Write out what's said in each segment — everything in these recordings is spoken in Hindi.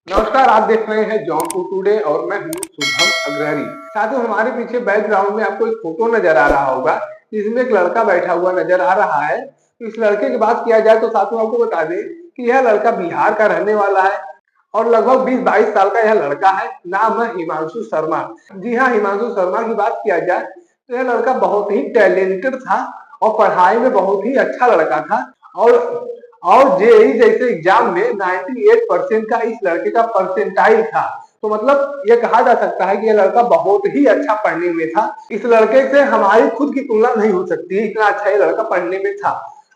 नमस्कार, आप देख रहे हैं जौनपुर टुडे और मैं हूं शुभम अग्रहरी। साथियों, हमारे पीछे बैकग्राउंड में आपको एक फोटो नजर आ रहा होगा जिसमें एक लड़का बैठा हुआ नजर आ रहा है। तो इस लड़के की बात किया जाए तो साथियों आपको बता दें कि यह लड़का बिहार का रहने वाला है और लगभग 20-22 साल का यह लड़का है। नाम है हिमांशु शर्मा। जी हाँ, हिमांशु शर्मा की बात किया जाए तो यह लड़का बहुत ही टैलेंटेड था और पढ़ाई में बहुत ही अच्छा लड़का था। और जेईई जैसे एग्जाम में 98% का इस लड़के का परसेंटाइल था। तो मतलब ये कहा जा सकता है कि यह लड़का बहुत ही अच्छा पढ़ने में था। इस लड़के से हमारी खुद की तुलना नहीं हो सकती, इतना अच्छा ये लड़का पढ़ने में था।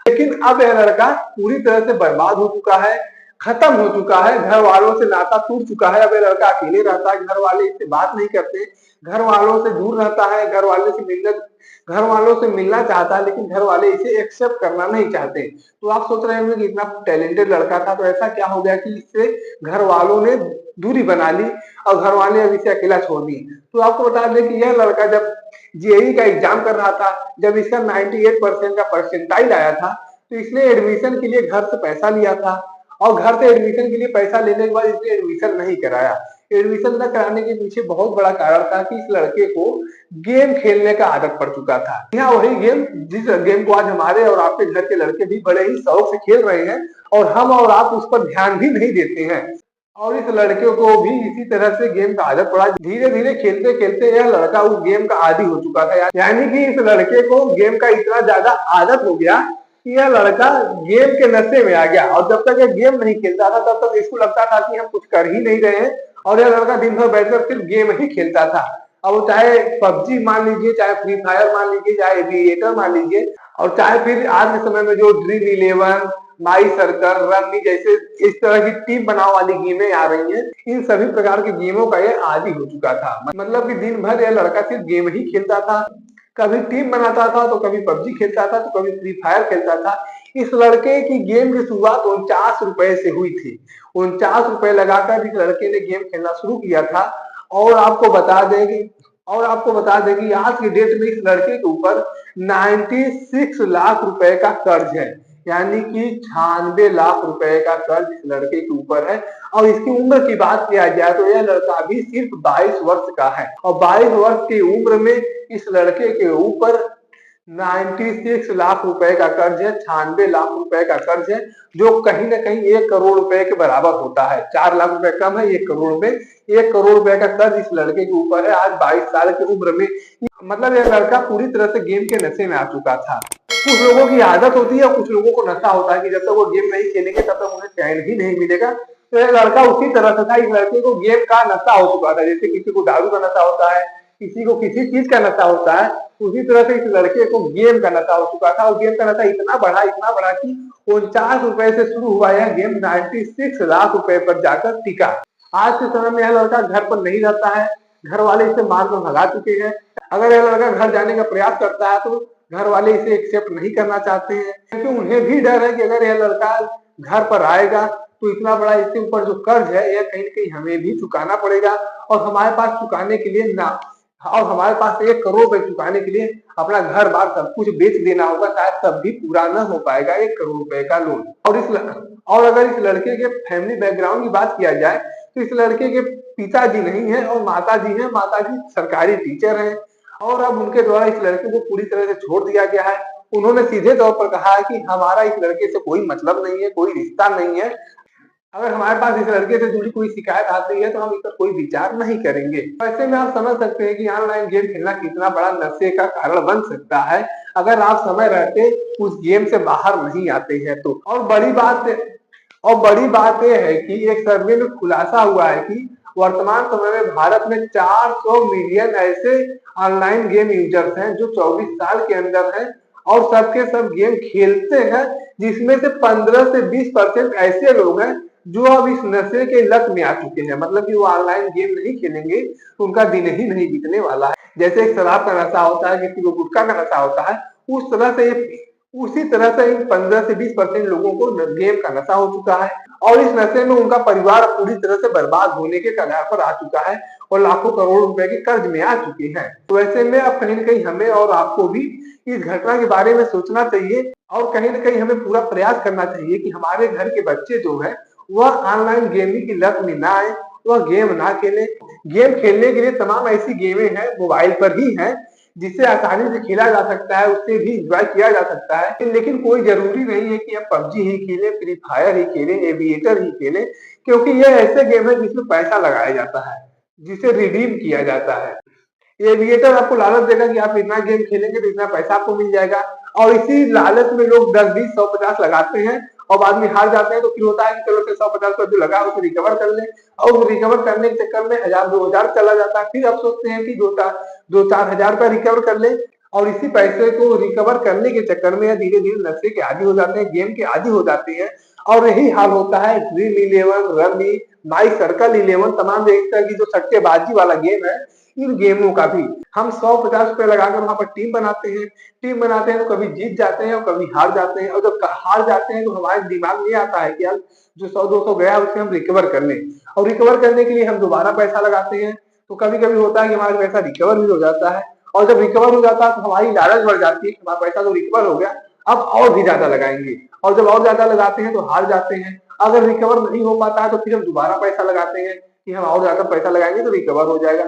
लेकिन अब यह लड़का पूरी तरह से बर्बाद हो चुका है, खत्म हो चुका है, घर वालों से नाता टूट चुका है। अब यह लड़का अकेले रहता है, घर वाले इससे बात नहीं करते, घर वालों से दूर रहता है, घर वालों से मिलना चाहता है, लेकिन घर वाले इसे एक्सेप्ट करना नहीं चाहते। तो आप सोच रहे होंगे कि इतना टैलेंटेड लड़का था तो ऐसा क्या हो गया कि इससे घर वालों ने दूरी बना ली और घर वाले अब इसे अकेला छोड़ दिए। तो आपको बता दें कि यह लड़का जब जेईई का एग्जाम कर रहा था, जब इसका 98% का परसेंटाइल आया था, तो इसने एडमिशन के लिए घर से पैसा लिया था और घर से एडमिशन के लिए पैसा लेने के बाद इसने एडमिशन नहीं कराया। एडमिशन न कराने के पीछे बहुत बड़ा कारण था कि इस लड़के को गेम खेलने का आदत पड़ चुका था। यहाँ वही गेम जिस गेम को आज हमारे और आपके घर के लड़के भी बड़े ही शौक से खेल रहे हैं और हम और आप उस पर ध्यान भी नहीं देते हैं। और इस लड़के को भी इसी तरह से गेम का आदत पड़ा। धीरे धीरे खेलते खेलते यह लड़का उस गेम का आदी हो चुका था। यानी कि इस लड़के को गेम का इतना ज्यादा आदत हो गया कि यह लड़का गेम के नशे में आ गया। और जब तक यह गेम नहीं खेलता था तब तक इसको लगता था कि हम कुछ कर ही नहीं रहे हैं और यह लड़का दिन भर बैठकर सिर्फ गेम ही खेलता था। अब चाहे पबजी मान लीजिए, चाहे फ्री फायर मान लीजिए, चाहे एविएटर मान लीजिए, और चाहे फिर आज के समय में जो ड्रीम 11, माई सर्कल, रमी जैसे इस तरह की टीम बनाव वाली गेमें आ रही हैं, इन सभी प्रकार की गेमों का यह आदी हो चुका था। मतलब कि दिन भर यह लड़का सिर्फ गेम ही खेलता था, कभी टीम बनाता था तो कभी पबजी खेलता था तो कभी फ्री फायर खेलता था। इस लड़के की गेम की शुरुआत 49 रुपए से हुई थी। 49 रुपए लगाकर इस लड़के ने गेम खेलना शुरू किया था। और आपको बता दें कि आज की डेट में इस लड़के के ऊपर 96 लाख रुपए का कर्ज है। यानी कि 96 लाख रुपए का कर्ज इस लड़के के ऊपर है। और इसकी उम्र की बात किया जाए तो यह लड़का अभी सिर्फ 22 वर्ष का है और 22 वर्ष की उम्र में इस लड़के के ऊपर 96 लाख रुपए का कर्ज है, 96 लाख रुपए का कर्ज है, जो कहीं ना कहीं 1 करोड़ रुपए के बराबर होता है। 4 लाख रुपए कम है, 1 करोड़ में 1 करोड़ रुपए का कर्ज इस लड़के के ऊपर है आज 22 साल की उम्र में। मतलब यह लड़का पूरी तरह से गेम के नशे में आ चुका था। कुछ लोगों की आदत होती है और कुछ लोगों को नशा होता है कि जब तक वो गेम नहीं खेलेंगे तब तक उन्हें चैन ही नहीं मिलेगा। तो यह लड़का उसी तरह से था। इस लड़के को गेम का नशा हो चुका था। जैसे किसी को दारू का नशा होता है, किसी को किसी चीज का नशा होता है, उसी तरह से इस लड़के को गेम का नशा हो चुका था। और गेम का नशा इतना बढ़ा कि 49 रुपए से शुरू हुआ यह गेम 96 लाख रुपए पर जाकर टिका। आज के समय में यह लड़का घर पर नहीं रहता है, घर वाले इसे मार कर भगा चुके हैं। अगर यह लड़का घर जाने का प्रयास करता है तो घर वाले इसे एक्सेप्ट नहीं करना चाहते हैं, क्योंकि उन्हें भी डर है कि अगर यह लड़का घर पर आएगा तो इतना बड़ा इसके ऊपर जो कर्ज है यह कहीं न कहीं हमें भी चुकाना पड़ेगा और हमारे पास चुकाने के लिए ना और हमारे पास 1 करोड़ रुपए चुकाने के लिए अपना घर बार सब कुछ बेच देना होगा, शायद तब भी पूरा न हो पाएगा 1 करोड़ रुपए का लोन। और अगर इस लड़के के फैमिली बैकग्राउंड की बात किया जाए तो इस लड़के के पिताजी नहीं है और माताजी है। माताजी सरकारी टीचर हैं और अब उनके द्वारा इस लड़के को पूरी तरह से छोड़ दिया गया है। उन्होंने सीधे तौर पर कहा है कि हमारा इस लड़के से कोई मतलब नहीं है, कोई रिश्ता नहीं है। अगर हमारे पास इस लड़के से जुड़ी कोई शिकायत आती है तो हम इस पर कोई विचार नहीं करेंगे। ऐसे में आप समझ सकते हैं कि ऑनलाइन गेम खेलना कितना बड़ा नशे का कारण बन सकता है अगर आप समय रहते उस गेम से बाहर नहीं आते हैं तो। बड़ी बात यह है कि एक सर्वे में खुलासा हुआ है कि वर्तमान समय में भारत में 400 मिलियन ऐसे ऑनलाइन गेम यूजर्स हैं जो 24 साल के अंदर हैं और सबके सब गेम खेलते हैं, जिसमें से 15 से 20% ऐसे लोग हैं जो अब इस नशे के लत में आ चुके हैं। मतलब कि वो ऑनलाइन गेम नहीं खेलेंगे तो उनका दिन ही नहीं बीतने वाला है। जैसे एक शराब का नशा होता है, किसी को गुटखा का नशा होता है, उसी तरह से इन 15 से 20% लोगों को गेम का नशा हो चुका है और इस नशे में उनका परिवार पूरी तरह से बर्बाद होने के कगार पर आ चुका है और लाखों करोड़ रुपए के कर्ज में आ चुके हैं। तो ऐसे में अब कहीं न कहीं हमें और आपको भी इस घटना के बारे में सोचना चाहिए और कहीं न कहीं हमें पूरा प्रयास करना चाहिए कि हमारे घर के बच्चे जो हैं वह ऑनलाइन गेमिंग की लत में ना आए, वह गेम ना खेले। गेम खेलने के लिए तमाम ऐसी गेमें हैं, मोबाइल पर ही हैं, जिसे आसानी से खेला जा सकता है, उससे भी एंजॉय किया जा सकता है। लेकिन कोई जरूरी नहीं है कि हम पबजी ही खेलें, फ्री फायर ही खेलें, एविएटर ही खेलें, क्योंकि ये ऐसे गेम है जिसमें पैसा लगाया जाता है, जिसे रिडीम किया जाता है। एविएटर आपको लालच देगा कि आप इतना गेम खेलेंगे तो इतना पैसा आपको मिल जाएगा, और इसी लालच में लोग 10, 20, 100, 50 लगाते हैं और बाद में हार जाते हैं। तो फिर होता है कि चलो 100-50 जो लगा उसे रिकवर कर ले, और उस रिकवर करने के चक्कर में 1000-2000 चला जाता है। फिर आप सोचते हैं कि 2-4 हजार रुपया रिकवर कर ले, और इसी पैसे को रिकवर करने के चक्कर में धीरे धीरे नशे के आदी हो जाते हैं, गेम के आदी हो जाते हैं। और यही हाल होता है ड्रीम 11, रमी, माई सर्कल 11, तमाम एक तरह की जो सट्टेबाजी वाला गेम है, इन गेमों का भी हम 100-50 रुपए लगाकर वहां पर टीम बनाते हैं तो कभी जीत जाते हैं और कभी हार जाते हैं। और जब हार जाते हैं तो हमारे दिमाग में आता है कि यार जो 100-200 गया उसे हम रिकवर कर लें, और रिकवर करने के लिए हम दोबारा पैसा लगाते हैं। तो कभी कभी होता है कि हमारा पैसा रिकवर भी हो जाता है, और जब रिकवर हो जाता है तो हमारी लालच बढ़ जाती है कि हमारा पैसा तो रिकवर हो गया, अब और भी ज्यादा लगाएंगे, और जब और ज्यादा लगाते हैं तो हार जाते हैं। अगर रिकवर नहीं हो पाता है तो फिर हम दोबारा पैसा लगाते हैं कि हम और ज्यादा पैसा लगाएंगे तो रिकवर हो जाएगा।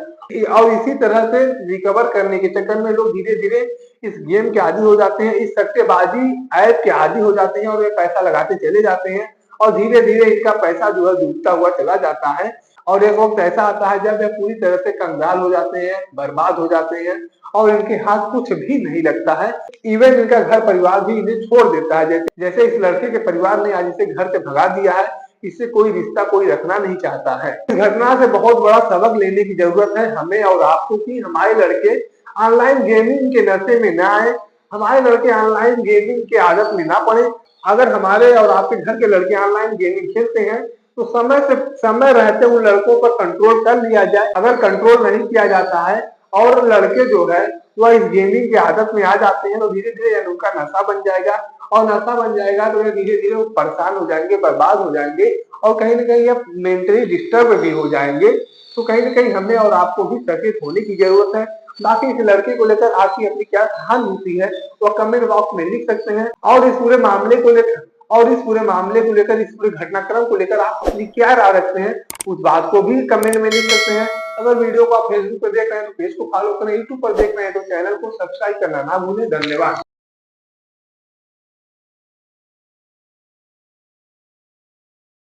और इसी तरह से रिकवर करने के चक्कर में लोग धीरे धीरे इस गेम के आदी हो जाते हैं, इस सट्टेबाजी ऐप के आदी हो जाते हैं, और वे पैसा लगाते चले जाते हैं, और धीरे धीरे इनका पैसा जो है डूबता हुआ चला जाता है। और एक वक्त ऐसा आता है जब वे पूरी तरह से कंगाल हो जाते हैं, बर्बाद हो जाते हैं, और इनके हाथ कुछ भी नहीं लगता है। इवन इनका घर परिवार भी इन्हें छोड़ देता है। जैसे इस लड़के के परिवार ने आज इसे घर से भगा दिया है, इससे कोई रिश्ता कोई रखना नहीं चाहता है। इस घटना से बहुत बड़ा सबक लेने की जरूरत है हमें और आपको, कि हमारे लड़के ऑनलाइन गेमिंग के नशे में ना आए, हमारे लड़के ऑनलाइन गेमिंग के आदत में ना पड़े। अगर हमारे और आपके घर के लड़के ऑनलाइन गेमिंग खेलते हैं तो समय रहते उन लड़कों पर कंट्रोल कर लिया जाए। अगर कंट्रोल नहीं किया जाता है और लड़के जो है वह इस गेमिंग की आदत में आ जाते हैं, तो धीरे धीरे उनका नशा बन जाएगा, और नशा बन जाएगा तो धीरे धीरे वो परेशान हो जाएंगे, बर्बाद हो जाएंगे, और कहीं ना कहीं अब मेंटली डिस्टर्ब भी हो जाएंगे। तो कहीं ना कहीं हमें और आपको भी सचेत होने की जरूरत है। बाकी इस लड़के को लेकर आपकी अपनी क्या सहानुभूति है वो कमेंट बॉक्स में लिख सकते हैं, और इस पूरे मामले को लेकर इस पूरे घटनाक्रम को लेकर आप अपनी क्या राय रखते हैं उस बात को भी कमेंट में लिख सकते हैं। अगर वीडियो को आप फेसबुक पर देख रहे हैं तो पेज को फॉलो करें, यूट्यूब पर देख रहे हैं तो चैनल को सब्सक्राइब करना ना भूलें। धन्यवाद।